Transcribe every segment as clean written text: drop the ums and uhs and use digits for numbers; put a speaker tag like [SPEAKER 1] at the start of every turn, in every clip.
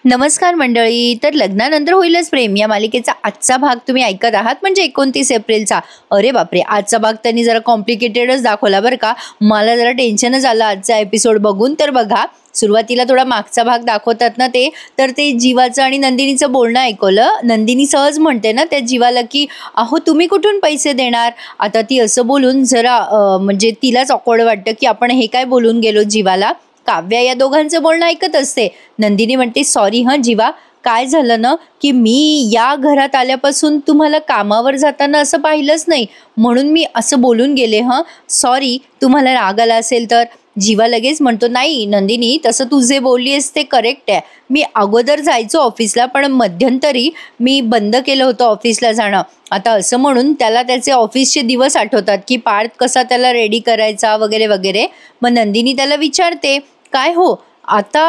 [SPEAKER 1] नमस्कार मंडळी. तर लग्नानंतर होईलच प्रेम या मालिकेचा आजचा भाग तुम्ही ऐकत आहात, म्हणजे 29 एप्रिलचा. अरे बापरे, आजचा भाग त्यांनी जरा कॉम्प्लिकेटेडच दाखवला बरं का. मला जरा टेन्शनच आलं आजचा एपिसोड बघून. तर बघा, सुरुवातीला थोडा मागचा भाग दाखवतात ना ते जीवाचं आणि नंदिनीचं बोलणं ऐकवलं. नंदिनी सहज म्हणते ना त्या जीवाला की अहो तुम्ही कुठून पैसे देणार. आता ती असं बोलून जरा म्हणजे तिलाच ऑकवर्ड वाटतं की आपण हे काय बोलून गेलो जीवाला. काव्या या दोघांचं बोलणं ऐकत असते. नंदिनी म्हणते सॉरी हं जीवा, काय झालं ना की मी या घरात आल्यापासून तुम्हाला कामावर जाताना असं पाहिलंच नाही, म्हणून मी असं बोलून गेले. हं सॉरी, तुम्हाला राग आला असेल तर. जीवा लगेच म्हणतो नाही नंदिनी, तसं तू जे बोललीस ते करेक्ट आहे. मी अगोदर जायचो ऑफिसला, पण मध्यंतरी मी बंद केलं होतं ऑफिसला जाणं. आता असं म्हणून त्याला त्याचे ऑफिसचे दिवस आठवतात की पार्थ कसा त्याला रेडी करायचा वगैरे वगैरे. मग नंदिनी त्याला विचारते काय हो, आता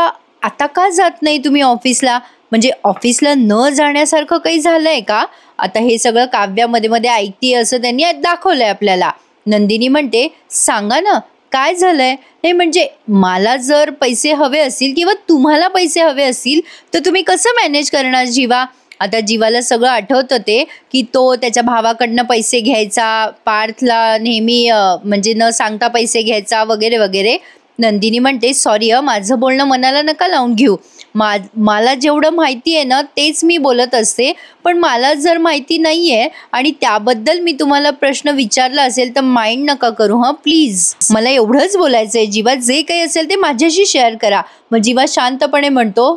[SPEAKER 1] आता का जात नाही तुम्ही ऑफिसला, म्हणजे ऑफिसला न जाण्यासारखं काही झालंय का. आता हे सगळं काव्या मध्ये मध्ये ऐकते असं त्यांनी दाखवलंय आपल्याला. नंदिनी म्हणते सांगा ना काय झालंय. नाही म्हणजे मला जर पैसे हवे असतील किंवा तुम्हाला पैसे हवे असतील तर तुम्ही कसं मॅनेज करणार जीवा. आता जीवाला सगळं आठवतं ते की तो त्याच्या भावाकडनं पैसे घ्यायचा, पार्थला नेहमी म्हणजे न सांगता पैसे घ्यायचा वगैरे वगैरे. नंदिनी म्हणते सॉरी माझं बोलणं मनाला नका लावून घेऊ. मला जेवढं माहिती आहे ना तेच मी बोलत असते, पण मला जर माहिती नाही आहे आणि त्याबद्दल मी तुम्हाला प्रश्न विचारला असेल तर माइंड नका करू हं प्लीज. मला एवढंच बोलायचं आहे जीवा, जे काही असेल ते माझ्याशी शेअर करा. मग जीवा शांतपणे म्हणतो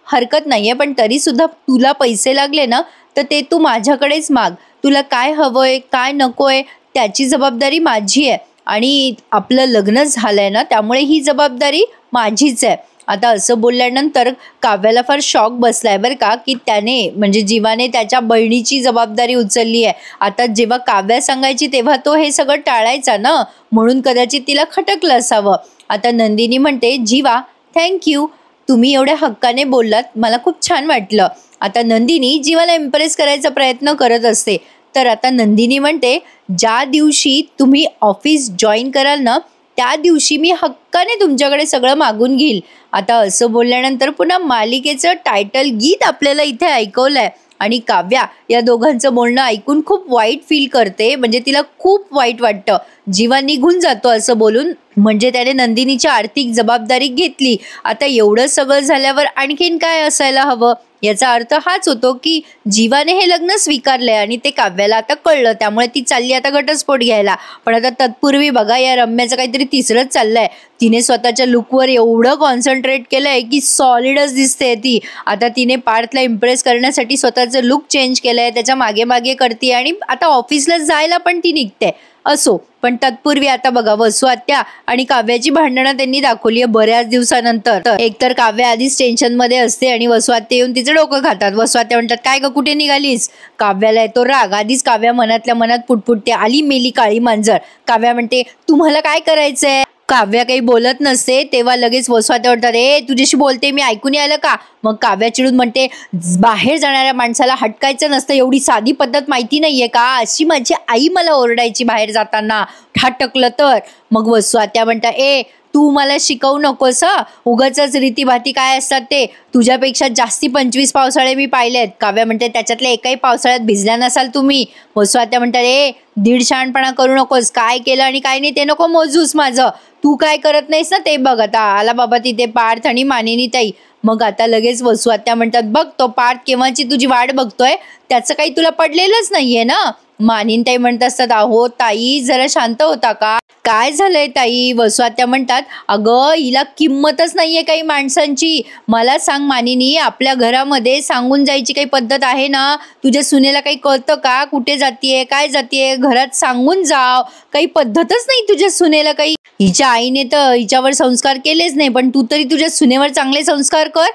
[SPEAKER 1] हरकत नाही आहे, पण तरीसुद्धा तुला पैसे लागले ना तर ते तू माझ्याकडेच माग. तुला काय हवंय काय नकोय त्याची जबाबदारी माझी आहे, आणि आपलं लग्न झालंय ना त्यामुळे ही जबाबदारी माझीच आहे. आता असं बोलल्यानंतर काव्याला फार शॉक बसलाय बरं का, की त्याने म्हणजे जीवाने त्याच्या बहिणीची जबाबदारी उचलली आहे. आता जेव्हा काव्या सांगायची तेव्हा तो हे सगळं टाळायचा ना, म्हणून कदाचित तिला खटकलं असावं. आता नंदिनी म्हणते जीवा थँक्यू, तुम्ही एवढ्या हक्काने बोललात, मला खूप छान वाटलं. आता नंदिनी जीवाला इम्प्रेस करायचा प्रयत्न करत असते. तर आता नंदिनी म्हणते ज्या दिवशी तुम्ही ऑफिस जॉईन कराल ना त्या दिवशी मी हक्काने तुमच्याकडे सगळं मागून घेईल. आता असं बोलल्यानंतर पुन्हा मालिकेचं टायटल गीत आपल्याला इथे ऐकवलंय, आणि काव्या या दोघांचं बोलणं ऐकून खूप वाईट फील करते. म्हणजे तिला खूप वाईट वाटतं. जीवा निघून जातो असं बोलून, म्हणजे त्याने नंदिनीची आर्थिक जबाबदारी घेतली. आता एवढं सगळं झाल्यावर आणखीन काय असायला हवं. याचा अर्थ हाच होतो की जीवाने हे लग्न स्वीकारलंय आणि ते काव्याला आता कळलं, त्यामुळे ती चालली आता घटस्फोट घ्यायला. पण आता तत्पूर्वी बघा या रम्याचं काहीतरी तिसरंच चाललंय. तिने स्वतःच्या लुकवर एवढं कॉन्सन्ट्रेट केलंय की सॉलिडच दिसते ती. आता तिने पार्थला इम्प्रेस करण्यासाठी स्वतःचं लुक चेंज केलंय, त्याच्या मागे मागे करते आणि आता ऑफिसला जायला पण ती निघते. असो, पण तत्पूर्वी आता बघा वसू आत्या आणि काव्याची भांडणं त्यांनी दाखवली आहे बऱ्याच दिवसानंतर. एकतर काव्या आधीच टेन्शन मध्ये असते आणि वसू आत्या येऊन तिचं डोकं खातात. वसू आत्या म्हणतात काय ग कुठे निघालीस. काव्याला येतो राग. आधीच काव्या मनातल्या मनात पुटपुटते आली मेली काळी मांजर. काव्या म्हणते तुम्हाला काय करायचंय. काव्या काही बोलत नसते तेव्हा लगेच वसू आत्या म्हणतात ए तुझ्याशी बोलते मी, ऐकून आलं का. मग काव्या चिडून म्हणते बाहेर जाणाऱ्या माणसाला हटकायचं नसतं, एवढी साधी पद्धत माहिती नाहीये का. अशी माझी आई मला ओरडायची बाहेर जाताना, हटकलं तर. मग वसू आत्या म्हणतात ए तू मला शिकवू नकोस उगाचच रीतीभाती काय असतात ते. तुझ्यापेक्षा जास्ती 25 पावसाळे मी पाहिलेत. काव्या म्हणते त्याच्यातल्या एकाही पावसाळ्यात भिजल्या नसाल तुम्ही. वसू आत्या म्हणतात ए दीड शहाणपणा करू नकोस, काय केलं आणि काय नाही ते नको मोजूस माझं. तू काय करत नाहीस ना ते बघ. आता आला बाबा तिथे पार्थ आणि मानिनी ताई. मग आता लगेच वसू आत्या म्हणतात बघ तो पार्थ केव्हाची तुझी वाट बघतोय, त्याचं काही तुला पडलेलंच नाहीये ना. मानिनताई म्हणत असतात अहो ताई जरा शांत होता का, काय झालंय ताई. वसू आत्या म्हणतात अगं हिला किंमतच नाहीये काही माणसांची. मला सांग मानिनी, आपल्या घरामध्ये सांगून जायची काही पद्धत आहे ना. तुझ्या सुनेला काही कळतं का कुठे जातीये काय जातीये, घरात सांगून जाव. काही पद्धतच नाही तुझ्या सुनेला काही. हिच्या आईने तर हिच्यावर संस्कार केलेच नाही, पण तू तरी तुझ्या सुनेवर चांगले संस्कार कर.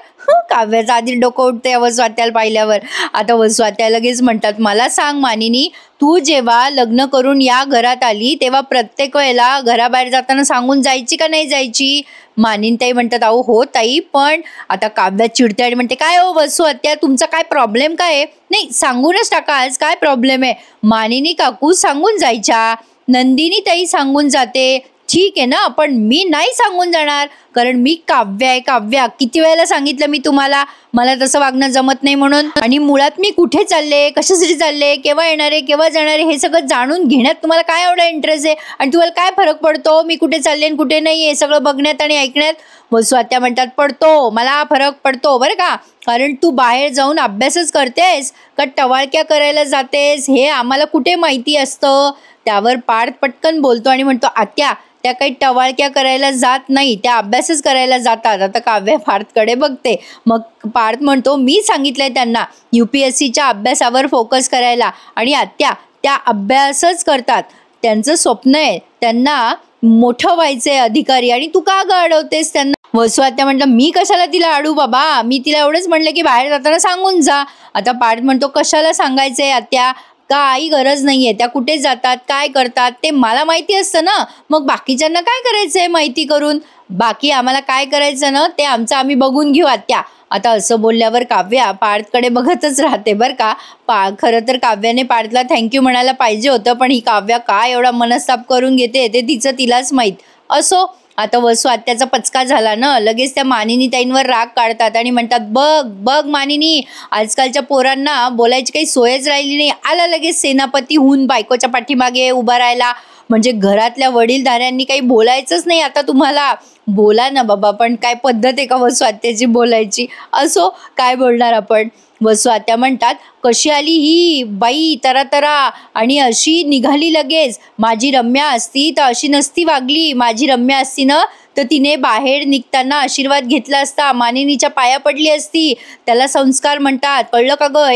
[SPEAKER 1] काव्याचं आधी डोकं उठते वसू आत्याला पाहिल्यावर. आता वसू आत्या लगेच म्हणतात मला सांग मानिनी, तू जेव्हा लग्न करून या घरात आली तेव्हा प्रत्येक वेळेला घराबाहेर जाताना सांगून जायची का नाही जायची. मानिनताई म्हणतात अहो हो ताई, पण आता काव्या चिडते आणि म्हणते काय हो वसू आत्या तुमचा काय प्रॉब्लेम काय आहे. नाही सांगूनच टाका आज काय प्रॉब्लेम आहे. मानिनी काकू सांगून जायच्या, नंदिनी ताई सांगून जाते, ठीक आहे ना, पण मी नाही सांगून जाणार, कारण मी काव्य आहे. काव्या, किती वेळेला सांगितलं मी तुम्हाला, मला तसं वागणं जमत नाही म्हणून. आणि मुळात मी कुठे चालले, कशासाठी चालले, केव्हा येणारे, केव्हा जाणारे, हे सगळं जाणून घेण्यात तुम्हाला काय एवढा इंटरेस्ट आहे? आणि तुम्हाला काय फरक पडतो मी कुठे चालले आणि कुठे नाही, हे सगळं बघण्यात आणि ऐकण्यात? वसू आत्या म्हणतात, पडतो, मला फरक पडतो बरं का, कारण तू बाहेर जाऊन अभ्यासच करतेस का टवाळक्या करायला जातेस हे आम्हाला कुठे माहिती असतं. त्यावर पार्थ पटकन बोलतो आणि म्हणतो, आत्या, त्या काही टवाळक्या करायला जात नाही, त्या अभ्यासच करायला जातात. आता काव्य पार्थकडे बघते. मग पार्थ म्हणतो, मी सांगितलंय त्यांना UPSCच्या अभ्यासावर फोकस करायला, आणि आत्या त्या अभ्यासच करतात. त्यांचं स्वप्न आहे, त्यांना मोठं व्हायचंय अधिकारी, आणि तू का ग अडवतेस त्यांना? वसू आत्या म्हटलं, मी कशाला तिला अडू बाबा, मी तिला एवढंच म्हणलं की बाहेर जाताना सांगून जा. आता पार्थ म्हणतो, कशाला सांगायचंय आत्या, काही गरज नाहीये, त्या कुठे जातात, काय करतात ते मला माहिती असतं ना, मग बाकीच्यांना काय करायचंय माहिती करून? बाकी आम्हाला काय करायचं ना ते आमचं आम्ही बघून घेऊ आत्या. आता असं बोलल्यावर काव्या पार्थकडे बघतच राहते बरं का. खरं तर काव्याने पार्थला थँक्यू म्हणायला पाहिजे होतं, पण ही काव्या काय एवढा मनस्ताप करून घेते ते तिचं तिलाच माहीत. असो, आता वसू आत्याचा पचका झाला ना, लगेच त्या मानिनी ताईंवर राग काढतात आणि म्हणतात, बघ बघ मानिनी, आजकालच्या पोरांना बोलायची काही सोयच राहिली नाही. आला लगेच सेनापती होऊन बायकोच्या पाठीमागे उभा राहायला, म्हणजे घरातल्या वडीलधाऱ्यांनी काही बोलायचंच नाही आता तुम्हाला. बोला ना बाबा, पण काय पद्धत आहे का वसू आत्याची बोलायची? असो, काय बोलणार आपण. वसू आत्या म्हणतात, कशी आली ही बाई तरा, आणि अशी निघाली लगेच. माझी रम्या असती तर अशी नसती वागली. माझी रम्या असती ना तर तिने बाहेर निघताना आशीर्वाद घेतला असता, मानिनीच्या पाया पडली असती. त्याला संस्कार म्हणतात, कळलं का ग?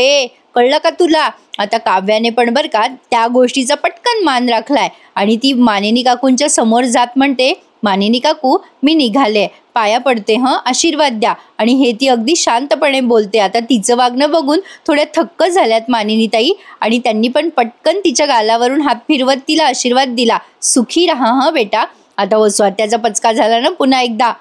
[SPEAKER 1] कळलं का तुला? आता काव्याने पण बरं का त्या गोष्टीचा पटकन मान राखलाय, आणि ती मानिनी काकूंच्या समोर जात म्हणते, मानिनी काकू, मी निघाले, पाया पडते, आशीर्वाद द्या. आणि हे ती अगदी शांतपणे बोलते. आता तिचं वागणं बघून थोड्या थक्क झाल्यात मानिनी ताई, आणि त्यांनी पण पटकन तिच्या गालावरून हात फिरवत तिला आशीर्वाद दिला. सुखी राहा बेटा. आता वसू आत्याचा पचका झाला ना पुन्हा एकदा.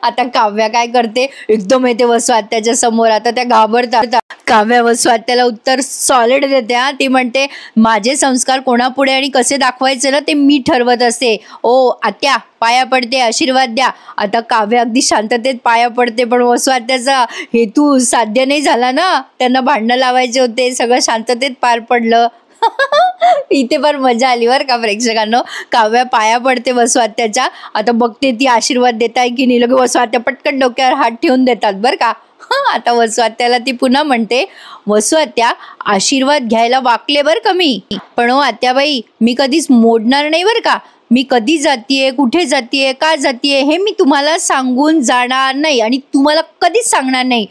[SPEAKER 1] आता काव्या काय करते, एकदम येते वसू आत्याच्या समोर. आता त्या घाबरतात. काव्या वसू आत्याला उत्तर सॉलिड देते. ती म्हणते, माझे संस्कार कोणापुढे आणि कसे दाखवायचे ना ते मी ठरवत असते. ओ आत्या, पाया पडते, आशीर्वाद द्या. आता काव्या अगदी शांततेत पाया पडते, पण वसू आत्याचा हेतू साध्य नाही झाला ना, त्यांना भांडणं लावायचे होते, सगळं शांततेत पार पडलं. इथे पण मजा आली बरं का प्रेक्षकांनो. काव्या पाया पडते वसू आत्याच्या. आता बघते ती आशीर्वाद देताय की नाही. लगे वसू आत्या पटकन डोक्यावर हात ठेवून देतात बरं का. आता वसू आत्याला ती पुन्हा म्हणते, वसू आत्या, आशीर्वाद घ्यायला वाकले बरं का मी, पण ओ आत्याबाई, मी कधीच मोडणार नाही बरं का. मी कधी जातीये, कुठे जातीये, का जातीये हे मी तुम्हाला सांगून जाणार नाही, आणि तुम्हाला कधीच सांगणार नाही.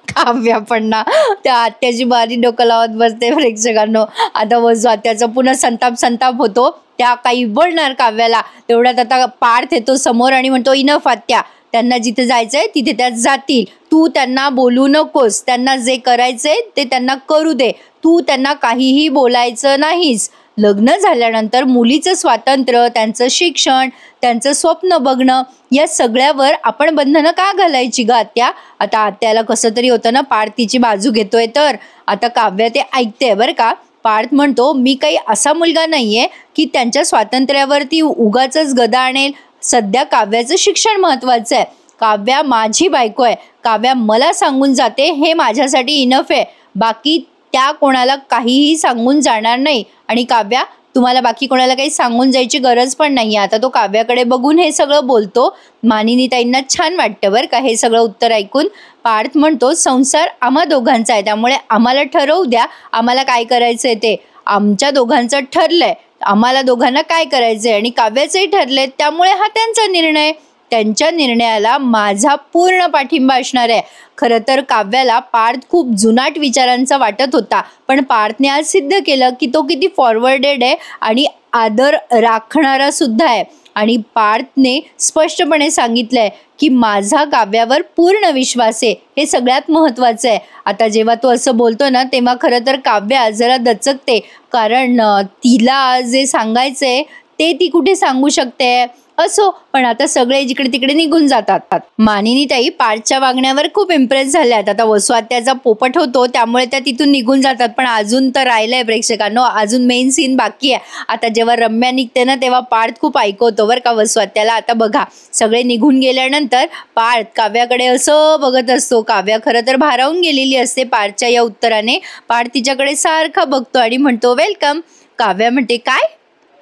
[SPEAKER 1] काव्या पण ना त्या आत्याची बारी डोकं लावत बसते प्रेक्षकांनो. आता वसू आत्याचा पुन्हा संताप होतो. त्या काही बोलणार काव्याला, तेवढ्यात आता पार्थ येतो समोर आणि म्हणतो, इनफ आत्या, त्यांना जिथे जायचंय तिथे त्या जातील. तू त्यांना बोलू नकोस, त्यांना जे करायचंय ते त्यांना करू दे. तू त्यांना काहीही बोलायचं नाहीस. लग्न झाल्यानंतर मुलीचं स्वातंत्र्य, त्यांचं शिक्षण, त्यांचं स्वप्न बघणं, या सगळ्यावर आपण बंधनं का घालायची ग आत्या? आता आत्याला कसं तरी होतं ना, पार्थ तिची बाजू घेतोय तर. आता काव्या ते ऐकते बरं का. पार्थ म्हणतो, मी काही असा मुलगा नाहीये की त्यांच्या स्वातंत्र्यावरती उगाचच गदा आणेल. सध्या काव्याचं शिक्षण महत्वाचं आहे. काव्या माझी बायको आहे. काव्या मला सांगून जाते, हे माझ्यासाठी इनफ आहे. बाकी त्या कोणाला काहीही सांगून जाणार नाही, आणि काव्या, तुम्हाला बाकी कोणाला काही सांगून जायची गरज पण नाही. आता तो काव्याकडे बघून हे सगळं बोलतो. मानिनी ताईंना छान वाटतं बरं का हे सगळं उत्तर ऐकून. पार्थ म्हणतो, संसार आम्हा दोघांचा आहे, त्यामुळे आम्हाला ठरवू द्या आम्हाला काय करायचंय ते. आमच्या दोघांचं ठरलंय, आम्हाला दोघांना काय करायचंय, आणि काव्याचंही ठरलंय, त्यामुळे हा त्यांचा निर्णय. त्यांच्या निर्णयाला माझा पूर्ण पाठिंबा असणार आहे. खरं तर काव्याला पार्थ खूप जुनाट विचारांचा वाटत होता, पण पार्थने आज सिद्ध केलं की तो किती फॉरवर्डेड आहे आणि आदर राखणारा सुद्धा आहे. आणि पार्थने स्पष्टपणे सांगितलंय की माझा काव्यावर पूर्ण विश्वास आहे, हे सगळ्यात महत्त्वाचं आहे. आता जेव्हा तो असं बोलतो ना, तेव्हा खरं तर काव्या जरा दचकते, कारण तिला जे सांगायचंय ते ती कुठे सांगू शकते. असो, पण आता सगळे जिकडे तिकडे निघून जातात. मानिनीताई पार्थच्या वागण्यावर खूप इम्प्रेस झाल्यात. आता वसुआत्याचा पोपट होतो त्यामुळे त्या तिथून निघून जातात. पण अजून तर राहिलंय प्रेक्षकांनो, अजून मेन सीन बाकी आहे. आता जेव्हा रम्या निघते ना तेव्हा पार्थ खूप ऐकवतो बरं का वसुआत्याला. आता बघा, सगळे निघून गेल्यानंतर पार्थ काव्याकडे असं बघत असतो. काव्या खरं तर भारावून गेलेली असते पार्थच्या या उत्तराने. पार्थ तिच्याकडे सारखा बघतो आणि म्हणतो वेलकम. काव्या म्हणते काय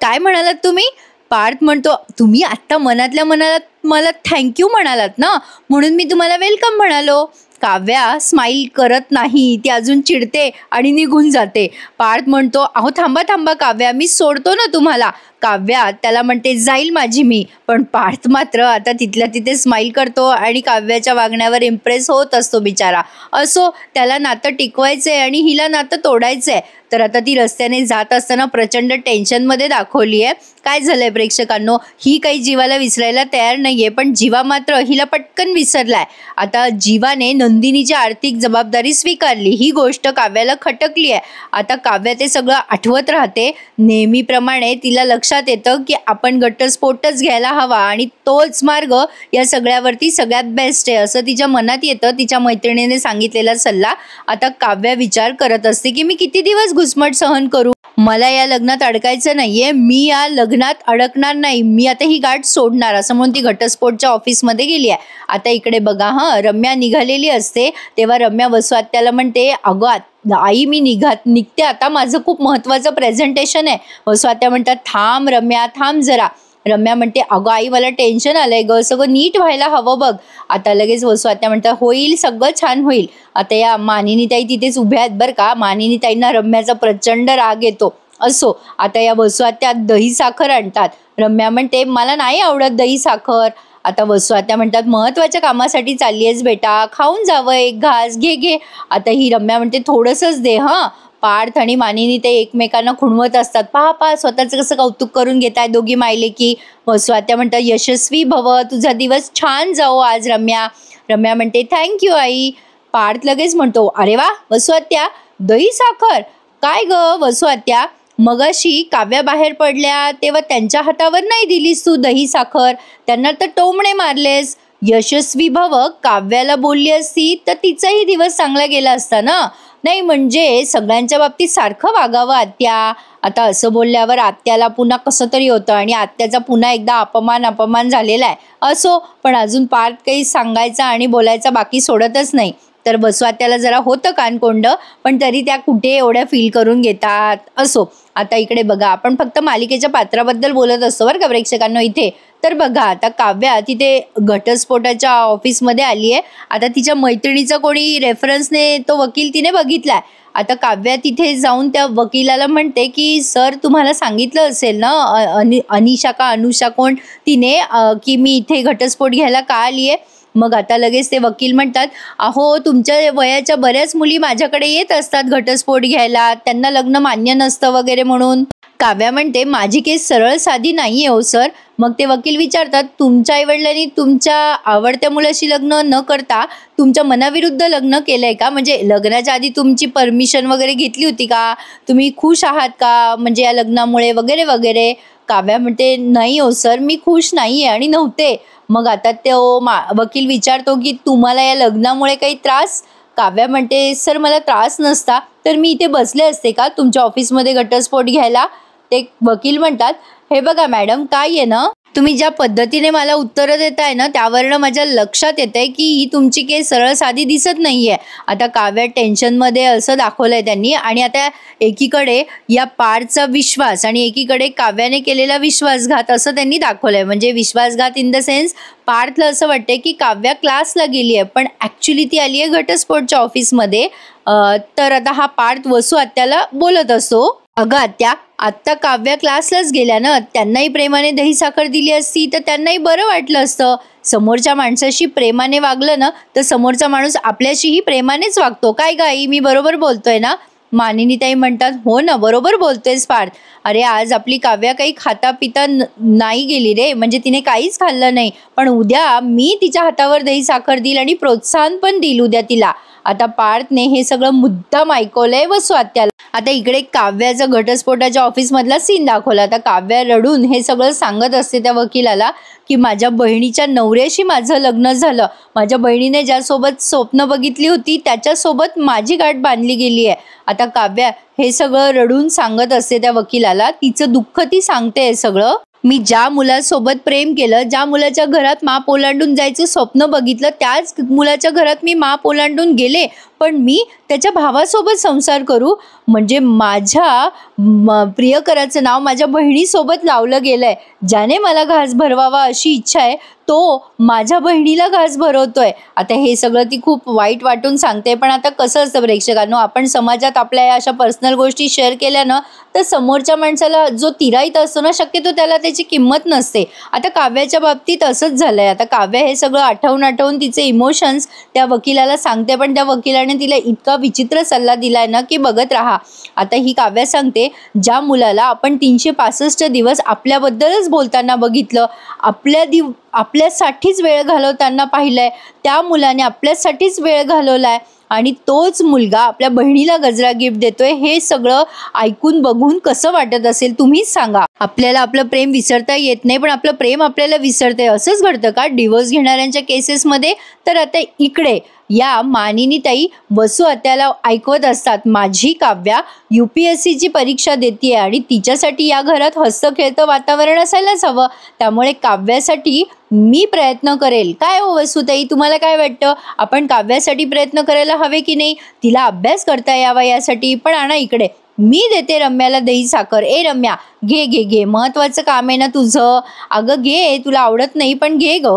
[SPEAKER 1] काय म्हणालात तुम्ही? पार्थ म्हणतो तुम्ही आत्ता मनातल्या मनात मला थँक्यू म्हणालात ना, म्हणून मी तुम्हाला वेलकम म्हणालो. काव्या स्माईल करत नाही, ती अजून चिडते आणि निघून जाते. पार्थ म्हणतो अहो थांबा थांबा काव्या, मी सोडतो ना तुम्हाला. काव्या त्याला म्हणते जाईल माझी मी. पण पार्थ मात्र आता तिथल्या तिथे स्माईल करतो आणि काव्याच्या वागण्यावर इम्प्रेस होत असतो बिचारा. असो, त्याला नातं टिकवायचंय आणि हिला नातं तोडायचंय. तर आता ती रस्त्याने जात असताना प्रचंड टेन्शनमध्ये दाखवली आहे. काय झालंय प्रेक्षकांनो, ही काही जीवाला विसरायला तयार नाहीये, पण जीवा मात्र हिला पटकन विसरलाय. आता जीवाने नंदिनीची आर्थिक जबाबदारी स्वीकारली, ही गोष्ट काव्याला खटकली आहे. आता काव्या ते सगळं आठवत राहते. नेहमीप्रमाणे तिला लक्षात येतं की आपण घटस्फोटच घ्यायला हवा आणि तोच मार्ग या सगळ्यावरती सगळ्यात बेस्ट आहे असं तिच्या मनात येतं. तिच्या मैत्रिणीने सांगितलेला सल्ला. आता काव्या विचार करत असते की मी किती दिवस घुसमट सहन करू, मला या लग्नात अडकायचं नाहीये, मी या लग्नात अडकणार नाही, मी आता ही गाठ सोडणार, असं म्हणून ती घटस्फोटच्या ऑफिसमध्ये गेली आहे. आता इकडे बघा रम्या निघालेली असते तेव्हा रम्या वसुआत्याला म्हणते अगं आई मी निघते आता, माझं खूप महत्त्वाचं प्रेझेंटेशन आहे. वसुआत्या म्हणतात थांब रम्या थांब जरा. रम्या म्हणते अगं आई मला टेन्शन आलंय ग, सगळं नीट व्हायला हवं बघ. आता लगेच वसुआत्या म्हणतात होईल सगळं छान होईल. आता या मानिनीताई तिथेच उभ्या आहेत बरं का. मानिनीताईंना रम्याचा प्रचंड राग येतो. असो, आता या वसुआत्या दही साखर आणतात. रम्या म्हणते मला नाही आवडत दही साखर. आता वसुआत्या म्हणतात महत्त्वाच्या कामासाठी चालली आहेस बेटा, खाऊन जावं एक घास, घे घे. आता ही रम्या म्हणते थोडंसंच दे हां. पार्थ आणि मानिनी ते एकमेकांना खुणवत असतात. पहा स्वतःचं कसं कौतुक करून घेताय दोघी मायले की. वसुआत्या म्हणतात यशस्वी भव, तुझा दिवस छान जाओ आज रम्या. रम्या म्हणते थँक्यू आई. पार्थ लगेच म्हणतो अरे वा वसुआत्या, दही साखर काय ग वसुआत्या, मगाशी काव्या बाहेर पडल्या तेव्हा त्यांच्या हातावर नाही दिलीस तू दही साखर, त्यांना तर टोमणे मारलेस. यशस्वी भव काव्याला बोलली असती तर तिचाही दिवस चांगला गेला असता ना. नाही म्हणजे सगळ्यांच्या बाबतीत सारखं वागावं आत्या. आता असं बोलल्यावर आत्याला पुन्हा कसं तरी होतं आणि आत्याचा पुन्हा एकदा अपमान झालेला आहे. असो, पण अजून पार्थ काही सांगायचा आणि बोलायचा बाकी सोडतच नाही. तर वसुआत्याला जरा होतं कानकोंड, पण तरी त्या कुठे एवढ्या फील करून घेतात. असो, आता इकडे बघा आपण फक्त मालिकेच्या पात्राबद्दल बोलत असतो बरं का प्रेक्षकांना इथे. तर बघा आता काव्या तिथे घटस्फोटाच्या ऑफिसमध्ये आली आहे. आता तिच्या मैत्रिणीचा कोणी रेफरन्सने तो वकील तिने बघितलाय. आता काव्या तिथे जाऊन त्या वकिलाला म्हणते की सर तुम्हाला सांगितलं असेल ना अनिशा का अनुषा कोण तिने की मी इथे घटस्फोट घ्यायला का आली आहे. मग आता लगेच ते वकील म्हणतात अहो तुमच्या वयाच्या बऱ्याच मुली माझ्याकडे येत असतात घटस्फोट घ्यायला, त्यांना लग्न मान्य नसतं वगैरे म्हणून. काव्या म्हणते माझी केस सरळ साधी नाहीये हो सर. मग ते वकील विचारतात तुमच्या आईवडिलांनी तुमच्या आवडत्या मुलाशी लग्न न करता तुमच्या मनाविरुद्ध लग्न केलंय का, म्हणजे लग्नाच्या आधी तुमची परमिशन वगैरे घेतली होती का, तुम्ही खुश आहात का म्हणजे या लग्नामुळे वगैरे वगैरे. काव्या म्हणते नाही हो सर मी खुश नाहीये आणि नव्हते. मग आता तो वकील विचारतो की तुम्हाला या लग्नामुळे काही त्रास. काव्या म्हणते सर मला त्रास नसता तर मी इथे बसले असते का तुमच्या ऑफिसमध्ये घटस्फोट घ्यायला. ते वकील म्हणतात हे बघा मॅडम काय आहे ना, तुम्ही ज्या पद्धतीने मला उत्तरं देताय ना त्यावरनं माझ्या लक्षात येत आहे की ही तुमची केस सरळ साधी दिसत नाहीये. आता काव्या टेन्शनमध्ये असं दाखवलंय त्यांनी. आणि आता एकीकडे या पार्थचा विश्वास आणि एकीकडे काव्याने केलेला विश्वासघात असं त्यांनी दाखवलंय. म्हणजे विश्वासघात इन द सेन्स पार्थला असं वाटतंय की काव्या क्लासला गेली आहे पण ॲक्च्युली ती आली आहे घटस्फोटच्या ऑफिसमध्ये. तर आता हा पार्थ वसुआत्याला बोलत असतो अगं आत्या आत्ता काव्या क्लासलाच गेल्या ना, त्यांनाही प्रेमाने दही साखर दिली असती तर त्यांनाही बरं वाटलं असतं. समोरच्या माणसाशी प्रेमाने वागलं ना तर समोरचा माणूस आपल्याशीही प्रेमानेच वागतो. काय गाई मी बरोबर बोलतोय ना. मानिनीताई म्हणतात हो ना बरोबर बोलतोयस पार्थ. अरे आज आपली काव्या काही खाता पिता नाही गेली रे, म्हणजे तिने काहीच खाल्लं नाही, पण उद्या मी तिच्या हातावर दही साखर देईल आणि प्रोत्साहन पण देईल उद्या तिला. आता पार्थने हे सगळं मुद्दाम ऐकवलंय वसू आत्याला. आता इकडे काव्याचा घटस्फोटाच्या ऑफिस मधला सीन दाखवला. आता काव्या रडून हे सगळं सांगत असते त्या वकिलाला की माझ्या बहिणीच्या नवऱ्याशी माझं लग्न झालं, माझ्या बहिणीने ज्यासोबत स्वप्न बघितली होती त्याच्यासोबत माझी गाठ बांधली गेली आहे. आता काव्या हे सगळं रडून सांगत असते त्या वकिलाला, तिचं दुःख ती सांगते हे सगळं. मी ज्या मुलासोबत प्रेम केलं, ज्या मुलाच्या घरात माप ओलांडून जायचं स्वप्न बघितलं, त्याच मुलाच्या घरात मी माप ओलांडून गेले, पण मी त्याच्या भावासोबत संसार करू म्हणजे माझ्या प्रियकराचं नाव माझ्या बहिणीसोबत लावलं गेलंय. ज्याने मला घास भरवावा अशी इच्छा आहे तो माझ्या बहिणीला घास भरवतोय. आता हे सगळं ती खूप वाईट वाटून सांगते. पण आता कसं असतं प्रेक्षकांनो, आपण समाजात आपल्या या अशा पर्सनल गोष्टी शेअर केल्यानं तर समोरच्या माणसाला जो तिराईत असतो ना, शक्यतो त्याला त्याची किंमत नसते. आता काव्याच्या बाबतीत असंच झालंय. आता काव्या हे सगळं आठवून तिचे इमोशन्स त्या वकिलाला सांगते, पण त्या वकिलाने तिला इतका विचित्र सल्ला दिलाय ना की बघत राहा. आता ही काव्या सांगते, ज्या मुलाला आपण 365 दिवस आपल्याबद्दलच बोलताना बघितलं, आपल्यासाठीच वेळ घालवताना पाहिलंय, त्या मुलाने आपल्यासाठीच वेळ घालवलाय आणि तोच मुलगा आपल्या बहिणीला गजरा गिफ्ट देतोय. हे सगळं ऐकून बघून कसं वाटत असेल तुम्हीच सांगा. आपल्याला आपलं प्रेम विसरता येत नाही, पण आपलं प्रेम आपल्याला विसरते. असंच घडतं का डिवोर्स घेणाऱ्यांच्या केसेसमध्ये? तर आता इकडे या मानिनीताई वसू आत्याला ऐकवत असतात, माझी काव्या UPSCची परीक्षा देते आणि तिच्यासाठी या घरात हसतं-खेळतं वातावरण असायलाच हवं. त्यामुळे काव्यासाठी मी प्रयत्न करेल. काय हो वसूताई, तुम्हाला काय वाटतं? आपण काव्यासाठी प्रयत्न करायला हवे की नाही? तिला अभ्यास करता यावा यासाठी. पण आणा इकडे, मी देते रम्याला दही साखर. ए रम्या, घे घे घे, महत्वाचं काम आहे ना तुझं. अगं घे, तुला आवडत नाही पण घे ग.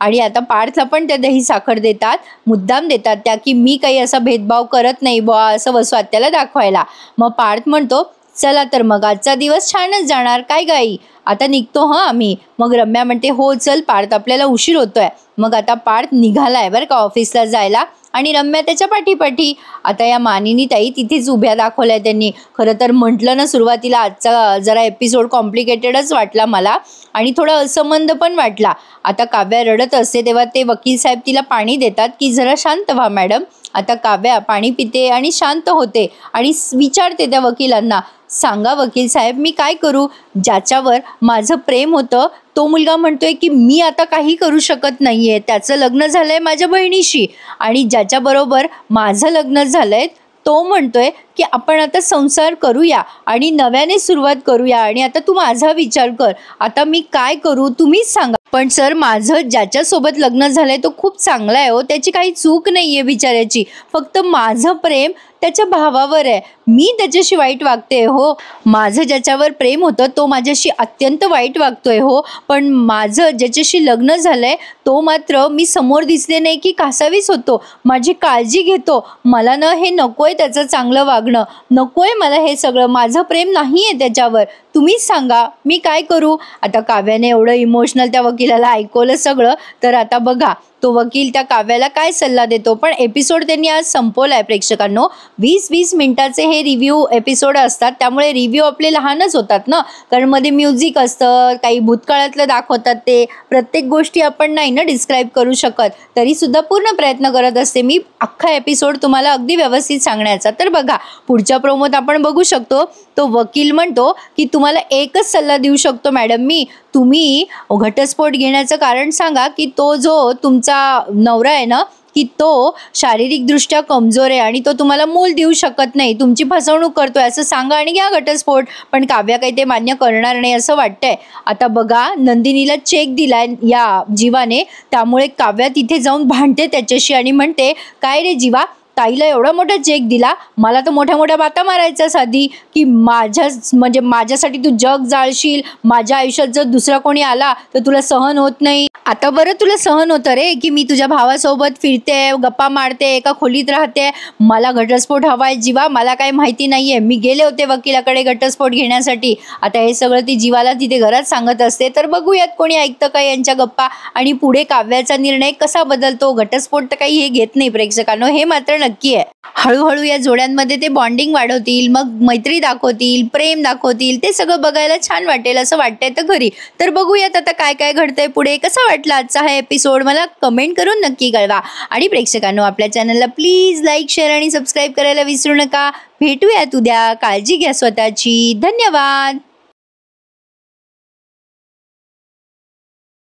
[SPEAKER 1] आणि आता पार्थला पण त्या दही साखर देतात, मुद्दाम देतात त्या की मी काही असा भेदभाव करत नाही बुवा, असं वसू आत्याला दाखवायला. मग पार्थ म्हणतो, चला तर मग आजचा दिवस छानच जाणार, काय गाई, आता निघतो हं आम्ही. मग रम्या म्हणते, हो चल पार्थ, आपल्याला उशीर होतोय. मग आता पार्थ निघालाय बरं का ऑफिसला जायला आणि रम्या त्याच्या पाठीपाठी. आता या मानिनीताई तिथेच उभ्या दाखवल्या त्यांनी. खरं तर म्हटलं ना सुरुवातीला आजचा जरा एपिसोड कॉम्प्लिकेटेडच वाटला मला आणि थोडा असंबंध पण वाटला. आता काव्या रडत असते तेव्हा ते वकील साहेब तिला पाणी देतात की जरा शांत व्हा मॅडम. आता काव्या पाणी पिते आणि शांत होते आणि विचारते त्या वकिलांना, सांगा वकील साहेब मी काय करू? ज्याच्यावर माझं प्रेम होतं तो मुलगा म्हणतोय की मी आता काही करू शकत नाहीये, त्याचं लग्न झालंय माझ्या बहिणीशी, आणि ज्याच्याबरोबर माझं लग्न झालंय तो म्हणतोय की आपण आता संसार करूया आणि नव्याने सुरुवात करूया आणि आता तू माझा विचार कर. आता मी काय करू तुम्हीच सांगा. पण सर, माझं ज्याच्यासोबत लग्न झालंय तो खूप चांगला आहे हो, त्याची काही चूक नाहीये बिचाऱ्याची, फक्त माझं प्रेम त्याच्या भावावर आहे, मी त्याच्याशी वाईट वागते हो. माझं ज्याच्यावर प्रेम होतं तो माझ्याशी अत्यंत वाईट वागतोय हो. पण माझं ज्याच्याशी लग्न झालंय तो मात्र मी समोर दिसले नाही की कासावीस होतो, माझी काळजी घेतो. मला ना हे नकोय, त्याचं चांगलं वागणं नकोय मला, हे सगळं माझं प्रेम नाहीये त्याच्यावर, तुम्हीच सांगा मी काय करू. आता काव्याने एवढं इमोशनल त्या वकिलाला ऐकवलं सगळं. तर आता बघा तो वकील त्या काव्याला काय सल्ला देतो. पण एपिसोड त्यांनी आज संपवलाय प्रेक्षकांनो. 20-20 मिनिटाचे हे रिव्ह्यू एपिसोड असतात, त्यामुळे रिव्ह्यू आपले लहानच होतात ना, कारण मध्ये म्युझिक असतं, काही भूतकाळातलं दाखवतात, ते प्रत्येक गोष्टी आपण नाही ना डिस्क्राईब करू शकत. तरी सुद्धा पूर्ण प्रयत्न करत असते मी अख्खा एपिसोड तुम्हाला अगदी व्यवस्थित सांगण्याचा. तर बघा पुढच्या प्रोमोत आपण बघू शकतो तो वकील म्हणतो की तुम्हाला एकच सल्ला देऊ शकतो मॅडम मी, तुम्ही घटस्फोट घेण्याचं कारण सांगा की तो जो तुमचा नवरा आहे ना की तो शारीरिकदृष्ट्या कमजोर आहे आणि तो तुम्हाला मूल देऊ शकत नाही, तुमची फसवणूक करतोय असं सांगा आणि घ्या घटस्फोट. पण काव्या काही ते मान्य करणार नाही असं वाटतंय. आता बघा नंदिनीला चेक दिलाय या जीवाने, त्यामुळे काव्या तिथे जाऊन भांडते त्याच्याशी आणि म्हणते, काय रे जीवा, ताईला एवढा मोठा चेक दिला, मला तर मोठ्या मोठ्या बाता मारायचा साधी की माझ्यासाठी तू जग जाळशील, माझ्या आयुष्यात जर दुसरा कोणी आला तर तुला सहन होत नाही. आता बरं तुला सहन होतं रे की मी तुझ्या भावासोबत फिरते, गप्पा मारते, एका खोलीत राहते, मला घटस्फोट हवाय जीवा, मला काही माहिती नाहीये, मी गेले होते वकिलाकडे घटस्फोट घेण्यासाठी. आता हे सगळं ती जीवाला तिथे घरात सांगत असते. तर बघूयात कोणी ऐकतं का यांच्या गप्पा आणि पुढे काव्याचा निर्णय कसा बदलतो. घटस्फोट तर काही हे घेत नाही प्रेक्षकांनो, हे मात्र नक्की आहे. हळूहळू या जोड्यांमध्ये ते बॉन्डिंग वाढवतील, मग मैत्री दाखवतील, प्रेम दाखवतील. ते सगळं बघायला छान वाटेल असं वाटतंय तर खरी. तर बघूयात आता काय काय घडतंय पुढे. कसा वाटला आजचा हा एपिसोड मला कमेंट करून नक्की कळवा. आणि प्रेक्षकांनो, आपल्या चॅनलला प्लीज लाईक, शेअर आणि सबस्क्राईब करायला विसरू नका. भेटूयात उद्या. काळजी घ्या स्वतःची. धन्यवाद.